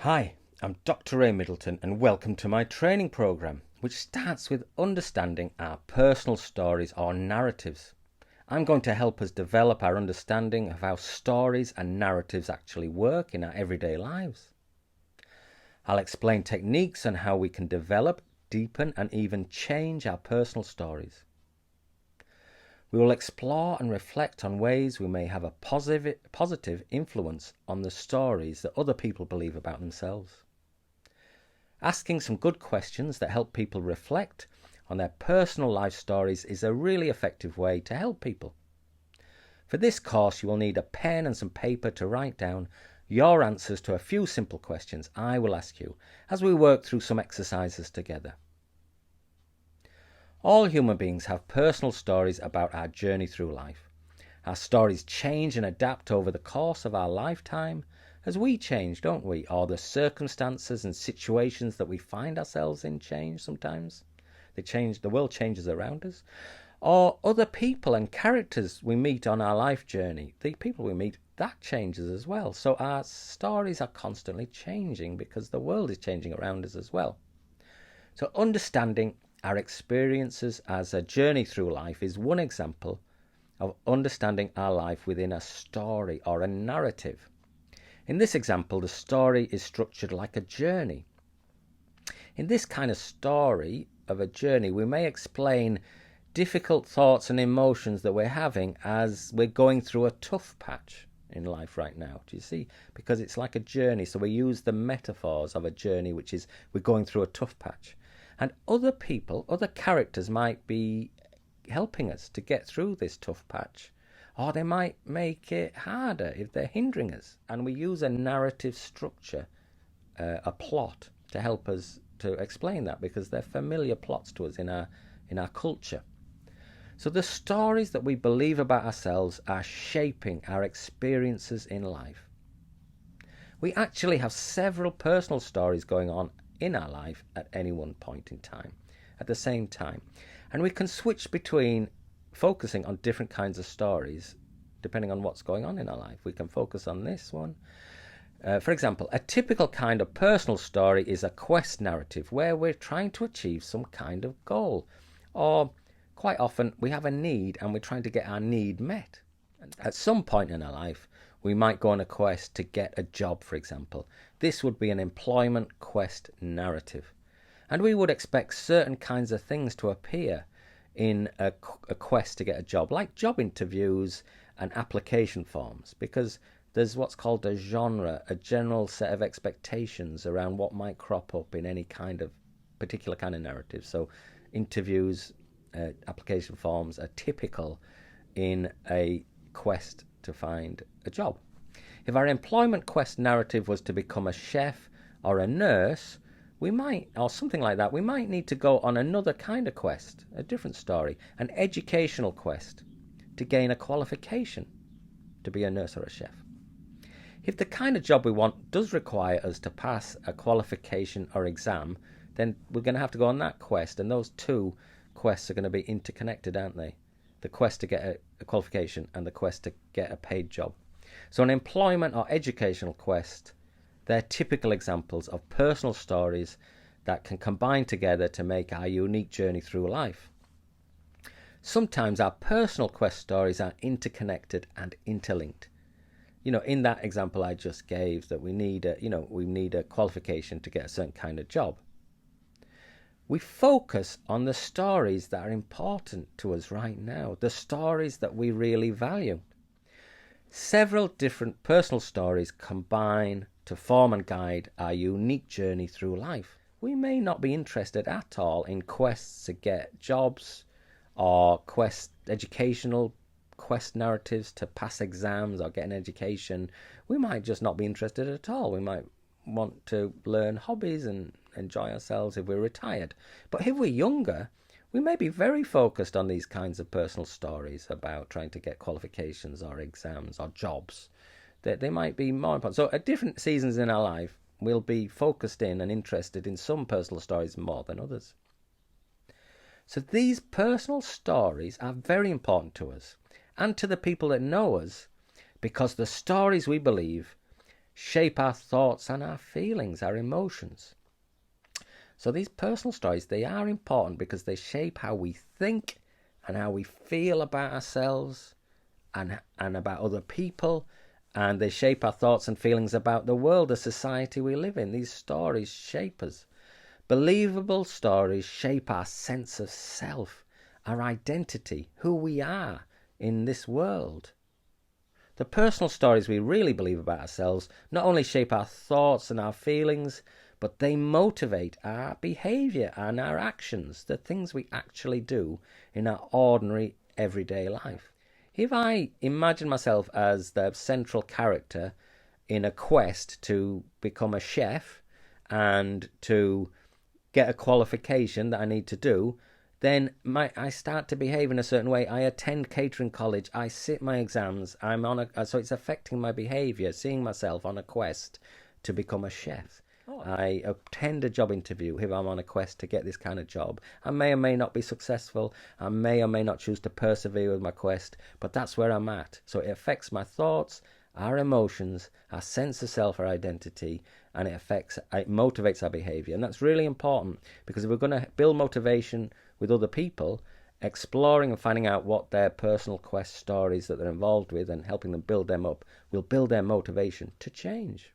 Hi, I'm Dr. Ray.middleton and welcome to my training program, which starts with understanding our personal stories or narratives. I'm going to help us develop our understanding of how stories and narratives actually work in our everyday lives. I'll explain techniques on how we can develop, deepen and even change our personal stories. We will explore and reflect on ways we may have a positive influence on the stories that other people believe about themselves. Asking some good questions that help people reflect on their personal life stories is a really effective way to help people. For this course, you will need a pen and some paper to write down your answers to a few simple questions I will ask you as we work through some exercises together. All human beings have personal stories about our journey through life. Our stories change and adapt over the course of our lifetime as we change, don't we? Or the circumstances and situations that we find ourselves in change sometimes. They change, the world changes around us. Or other people and characters we meet on our life journey, the people we meet, that changes as well. So our stories are constantly changing because the world is changing around us as well. So understanding our experiences as a journey through life is one example of understanding our life within a story or a narrative. In this example, the story is structured like a journey. In this kind of story of a journey, we may explain difficult thoughts and emotions that we're having as we're going through a tough patch in life right now. Do you see? Because it's like a journey, so we use the metaphors of a journey, which is we're going through a tough patch. And other people, other characters might be helping us to get through this tough patch. Or they might make it harder if they're hindering us. And we use a narrative structure, a plot, to help us to explain that because they're familiar plots to us in our culture. So the stories that we believe about ourselves are shaping our experiences in life. We actually have several personal stories going on in our life at any one point in time, at the same time. And we can switch between focusing on different kinds of stories depending on what's going on in our life. We can focus on this one. For example, a typical kind of personal story is a quest narrative where we're trying to achieve some kind of goal. Or quite often we have a need and we're trying to get our need met. And at some point in our life, we might go on a quest to get a job, for example. This would be an employment quest narrative. And we would expect certain kinds of things to appear in a quest to get a job, like job interviews and application forms, because there's what's called a genre, a general set of expectations around what might crop up in any kind of particular kind of narrative. So interviews, application forms are typical in a quest to find a job. If our employment quest narrative was to become a chef or a nurse, we might, or something like that, we might need to go on another kind of quest, a different story, an educational quest to gain a qualification to be a nurse or a chef. If the kind of job we want does require us to pass a qualification or exam, then we're going to have to go on that quest, and those two quests are going to be interconnected, aren't they? The quest to get a qualification and the quest to get a paid job. So an employment or educational quest, they're typical examples of personal stories that can combine together to make our unique journey through life. Sometimes our personal quest stories are interconnected and interlinked. In that example I just gave, that we need a qualification to get a certain kind of job. We focus on the stories that are important to us right now, the stories that we really value. Several different personal stories combine to form and guide our unique journey through life. We may not be interested at all in quests to get jobs or educational quest narratives to pass exams or get an education. We might just not be interested at all. We might want to learn hobbies and enjoy ourselves if we're retired. But if we're younger, we may be very focused on these kinds of personal stories about trying to get qualifications or exams or jobs. They might be more important. So at different seasons in our life, we'll be focused in and interested in some personal stories more than others. So these personal stories are very important to us and to the people that know us, because the stories we believe shape our thoughts and our feelings, our emotions. So these personal stories, they are important because they shape how we think and how we feel about ourselves and about other people, and they shape our thoughts and feelings about the world, the society we live in. These stories shape us. Believable stories shape our sense of self, our identity, who we are in this world. The personal stories we really believe about ourselves not only shape our thoughts and our feelings, but they motivate our behaviour and our actions, the things we actually do in our ordinary everyday life. If I imagine myself as the central character in a quest to become a chef and to get a qualification that I need to do, then I start to behave in a certain way. I attend catering college, I sit my exams, so it's affecting my behaviour, seeing myself on a quest to become a chef. I attend a job interview if I'm on a quest to get this kind of job. I may or may not be successful. I may or may not choose to persevere with my quest, but that's where I'm at. So it affects my thoughts, our emotions, our sense of self, our identity, and it motivates our behaviour. And that's really important, because if we're going to build motivation with other people, exploring and finding out what their personal quest stories that they're involved with and helping them build them up will build their motivation to change.